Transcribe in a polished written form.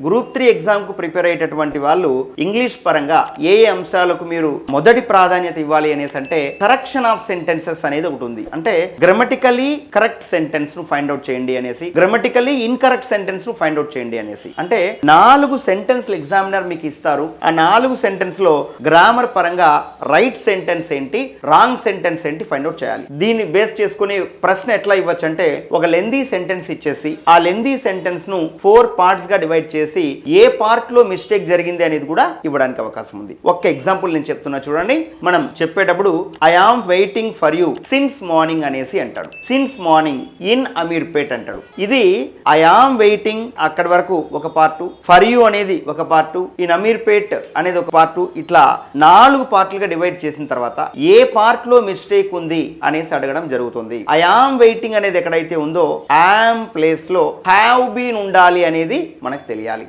Group 3 ఎగ్జామ్కు prepare అయ్యేటటువంటి వాళ్ళు English పరంగా ఏ అంశాలకు మీరు మొదటి ప్రాధాన్యత ఇవ్వాలి అనేసి అంటే కరెక్షన్ ఆఫ్ సెంటెన్సెస్ అనేది ఒకటి ఉంది. అంటే గ్రామటికల్లీ కరెక్ట్ సెంటెన్స్ ను ఫైండ్ అవుట్ చేయండి అనేసి, గ్రామటికల్లీ ఇన్కరెక్ట్ సెంటెన్స్ ను ఫైండ్ అవుట్ చేయండి అనేసి. అంటే 4 సెంటెన్స్లు ఎగ్జామినర్ మీకు ఇస్తారు. ఆ 4 సెంటెన్స్ లో గ్రామర్ పరంగా రైట్ సెంటెన్స్ ఏంటి, రాంగ్ సెంటెన్స్ ఏంటి ఫైండ్ అవుట్ చేయాలి. దీన్ని బేస్ చేసుకుని ప్రశ్న ఎట్లా ఇవ్వచ్చు అంటే, ఒక లెందీ సెంటెన్స్ ఇచ్చేసి ఆ లెందీ సెంటెన్స్ ను 4 పార్ట్స్ గా డివైడ్ చేసి ఏ పార్ట్ లో మిస్టేక్ జరిగింది అనేది కూడా ఇవ్వడానికి అవకాశం ఉంది. ఒక్క ఎగ్జాంపుల్ నేను చెప్తున్నా చూడండి. మనం చెప్పేటప్పుడు I am waiting for you since morning అనేసి అంటాడు. సిన్స్ మార్నింగ్ ఇన్ అమీర్పేట్ అంటాడు. ఇది ఐ ఆమ్ వెయిటింగ్ అక్కడి వరకు ఒక పార్టు, ఫర్ యూ అనేది ఒక పార్టు, ఇన్ అమీర్పేట్ అనేది ఒక పార్టు, ఇట్లా 4 పార్ట్లుగా డివైడ్ చేసిన తర్వాత ఏ పార్ట్ లో మిస్టేక్ ఉంది అనేసి అడగడం జరుగుతుంది. ఐ ఆమ్ వెయిటింగ్ అనేది ఎక్కడైతే ఉందో ఆమ్ ప్లేస్ లో హ్యావ్ బీన్ ఉండాలి అనేది మనకు తెలియాలి.